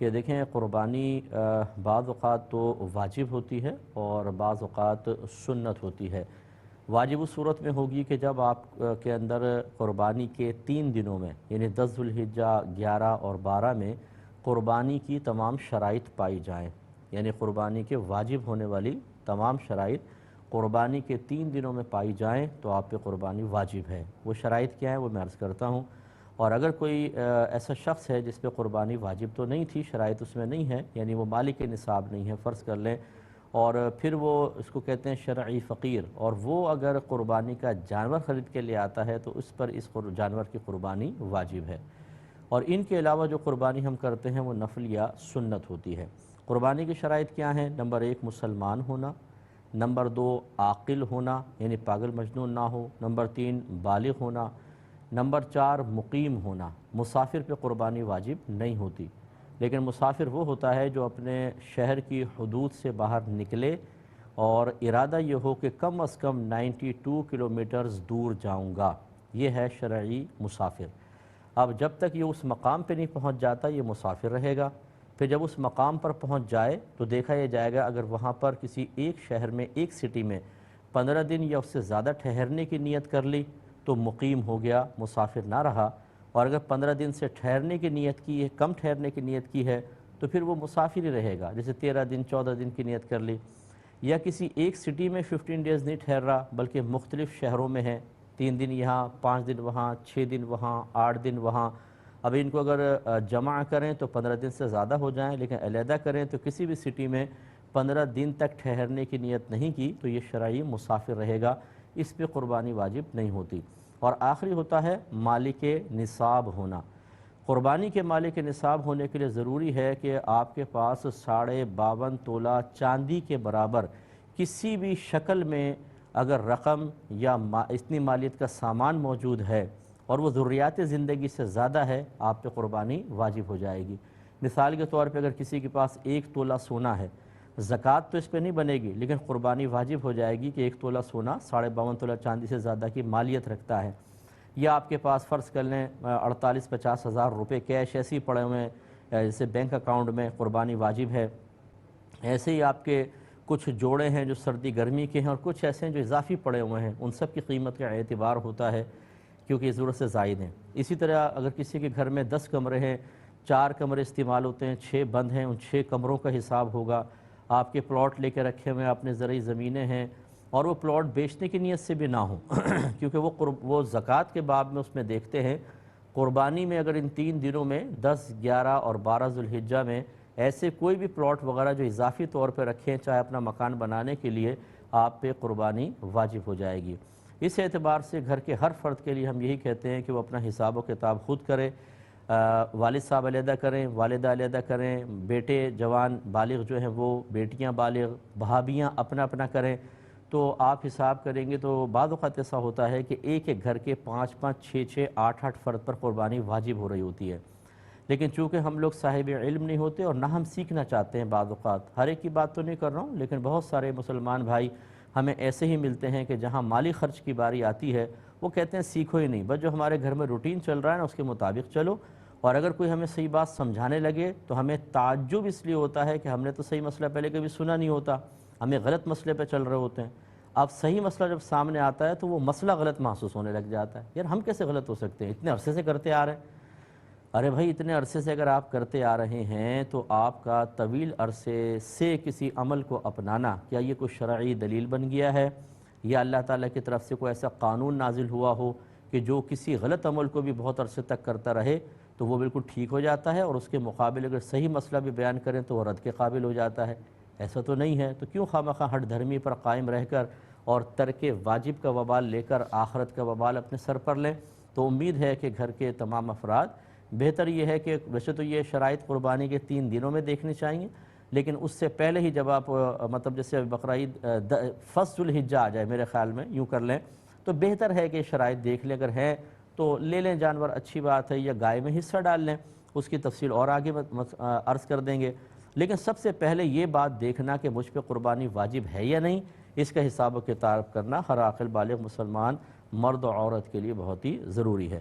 کہ دیکھیں قربانی بعض اوقات تو واجب ہوتی ہے اور بعض اوقات سنت ہوتی ہے۔ واجب اس صورت میں ہوگی کہ جب آپ کے اندر قربانی کے 3 دنوں میں یعنی 10 ذوالحجہ، 11 اور 12 میں قربانی کی تمام شرائط پائی جائیں، یعنی قربانی کے واجب ہونے والی تمام شرائط قربانی کے 3 دنوں میں پائی جائیں تو آپ پہ قربانی واجب ہے۔ وہ شرائط کیا ہیں وہ میں عرض کرتا ہوں، اور اگر کوئی ایسا شخص ہے جس پہ قربانی واجب تو نہیں تھی، شرائط اس میں نہیں ہے، یعنی وہ مالک نصاب نہیں ہے فرض کر لیں، اور پھر وہ اس کو کہتے ہیں شرعی فقیر، اور وہ اگر قربانی کا جانور خرید کے لے آتا ہے تو اس پر اس جانور کی قربانی واجب ہے۔ اور ان کے علاوہ جو قربانی ہم کرتے ہیں وہ نفل یا سنت ہوتی ہے۔ قربانی کی شرائط کیا ہیں؟ نمبر 1 مسلمان ہونا، نمبر 2 عاقل ہونا یعنی پاگل مجنون نہ ہو، نمبر 3 بالغ ہونا، نمبر 4 مقیم ہونا۔ مسافر پہ قربانی واجب نہیں ہوتی، لیکن مسافر وہ ہوتا ہے جو اپنے شہر کی حدود سے باہر نکلے اور ارادہ یہ ہو کہ کم از کم 92 کلومیٹرز دور جاؤں گا، یہ ہے شرعی مسافر۔ اب جب تک یہ اس مقام پہ نہیں پہنچ جاتا یہ مسافر رہے گا، پھر جب اس مقام پر پہنچ جائے تو دیکھا یہ جائے گا اگر وہاں پر کسی ایک شہر میں ایک سٹی میں 15 دن یا اس سے زیادہ ٹھہرنے کی نیت کر لی تو مقیم ہو گیا، مسافر نہ رہا، اور اگر 15 دن سے ٹھہرنے کی نیت کی ہے، کم ٹھہرنے کی نیت کی ہے تو پھر وہ مسافر ہی رہے گا، جیسے 13 دن 14 دن کی نیت کر لی، یا کسی ایک سٹی میں 15 ڈیز نہیں ٹھہر رہا بلکہ مختلف شہروں میں ہے، 3 دن یہاں، 5 دن وہاں، 6 دن وہاں، 8 دن وہاں۔ اب ان کو اگر جمع کریں تو 15 دن سے زیادہ ہو جائیں، لیکن علیحدہ کریں تو کسی بھی سٹی میں 15 دن تک ٹھہرنے کی نیت نہیں کی تو یہ شرعی مسافر رہے گا، اس پہ قربانی واجب نہیں ہوتی۔ اور آخری ہوتا ہے مالک نصاب ہونا۔ قربانی کے مالک نصاب ہونے کے لیے ضروری ہے کہ آپ کے پاس 52.5 تولہ چاندی کے برابر کسی بھی شکل میں اگر رقم یا اتنی مالیت کا سامان موجود ہے اور وہ ضروریات زندگی سے زیادہ ہے، آپ پہ قربانی واجب ہو جائے گی۔ مثال کے طور پہ اگر کسی کے پاس 1 تولہ سونا ہے، زکوٰۃ تو اس پہ نہیں بنے گی لیکن قربانی واجب ہو جائے گی کہ 1 تولہ سونا 52.5 تولہ چاندی سے زیادہ کی مالیت رکھتا ہے۔ یا آپ کے پاس فرض کر لیں 48-50 ہزار روپے کیش ایسے ہی پڑے ہوئے ہیں جیسے بینک اکاؤنٹ میں، قربانی واجب ہے۔ ایسے ہی آپ کے کچھ جوڑے ہیں جو سردی گرمی کے ہیں اور کچھ ایسے ہیں جو اضافی پڑے ہوئے ہیں، ان سب کی قیمت کا اعتبار ہوتا ہے کیونکہ یہ ضرورت سے زائد ہیں۔ اسی طرح اگر کسی کے گھر میں 10 کمرے ہیں، 4 کمرے استعمال ہوتے ہیں، 6 بند ہیں، ان 6 کمروں کا حساب ہوگا۔ آپ کے پلاٹ لے کے رکھے ہوئے ہیں، اپنے زرعی زمینیں ہیں اور وہ پلاٹ بیچنے کی نیت سے بھی نہ ہوں کیونکہ وہ زکوٰۃ کے باب میں اس میں دیکھتے ہیں قربانی میں اگر ان 3 دنوں میں 10، 11 اور 12 ذوالحجہ میں ایسے کوئی بھی پلاٹ وغیرہ جو اضافی طور پہ رکھیں چاہے اپنا مکان بنانے کے لیے، آپ پہ قربانی واجب ہو جائے گی۔ اس اعتبار سے گھر کے ہر فرد کے لیے ہم یہی کہتے ہیں کہ وہ اپنا حساب و کتاب خود کرے، والد صاحب علیحدہ کریں، والدہ علیحدہ کریں، بیٹے جوان بالغ جو ہیں وہ، بیٹیاں بالغ، بھابیاں اپنا اپنا کریں، تو آپ حساب کریں گے تو بعض اوقات ایسا ہوتا ہے کہ ایک ایک گھر کے 5-5، 6-6، 8-8 فرد پر قربانی واجب ہو رہی ہوتی ہے، لیکن چونکہ ہم لوگ صاحب علم نہیں ہوتے اور نہ ہم سیکھنا چاہتے ہیں بعض اوقات، ہر ایک کی بات تو نہیں کر رہا ہوں لیکن بہت سارے مسلمان بھائی ہمیں ایسے ہی ملتے ہیں کہ جہاں مالی خرچ کی باری آتی ہے وہ کہتے ہیں سیکھو ہی نہیں، بس جو ہمارے گھر میں روٹین چل رہا ہے نا اس کے مطابق چلو، اور اگر کوئی ہمیں صحیح بات سمجھانے لگے تو ہمیں تعجب اس لیے ہوتا ہے کہ ہم نے تو صحیح مسئلہ پہلے کبھی سنا نہیں ہوتا، ہمیں غلط مسئلے پہ چل رہے ہوتے ہیں۔ اب صحیح مسئلہ جب سامنے آتا ہے تو وہ مسئلہ غلط محسوس ہونے لگ جاتا ہے، یار ہم کیسے غلط ہو سکتے ہیں، اتنے عرصے سے کرتے آ رہے ہیں۔ ارے بھائی اتنے عرصے سے اگر آپ کرتے آ رہے ہیں تو آپ کا طویل عرصے سے کسی عمل کو اپنانا کیا یہ کوئی شرعی دلیل بن گیا ہے، یا اللہ تعالیٰ کی طرف سے کوئی ایسا قانون نازل ہوا ہو کہ جو کسی غلط عمل کو بھی بہت عرصے تک کرتا رہے تو وہ بالکل ٹھیک ہو جاتا ہے اور اس کے مقابل اگر صحیح مسئلہ بھی بیان کریں تو وہ رد کے قابل ہو جاتا ہے؟ ایسا تو نہیں ہے، تو کیوں خواہ ہٹ دھرمی پر قائم رہ کر اور ترک واجب کا وبال لے کر آخرت کا وبال اپنے سر پر لیں؟ تو امید ہے کہ گھر کے تمام افراد، بہتر یہ ہے کہ ویسے تو یہ شرائط قربانی کے 3 دنوں میں دیکھنی چاہیے، لیکن اس سے پہلے ہی جب آپ مطلب جیسے بقرعید 1 ذوالحجہ آ جائے میرے خیال میں یوں کر لیں تو بہتر ہے کہ شرائط دیکھ لیں، اگر ہیں تو لے لیں جانور، اچھی بات ہے، یا گائے میں حصہ ڈال لیں، اس کی تفصیل اور آگے عرض کر دیں گے، لیکن سب سے پہلے یہ بات دیکھنا کہ مجھ پہ قربانی واجب ہے یا نہیں، اس کا حساب و کتاب کرنا ہر عاقل بالغ مسلمان مرد و عورت کے لیے بہت ہی ضروری ہے۔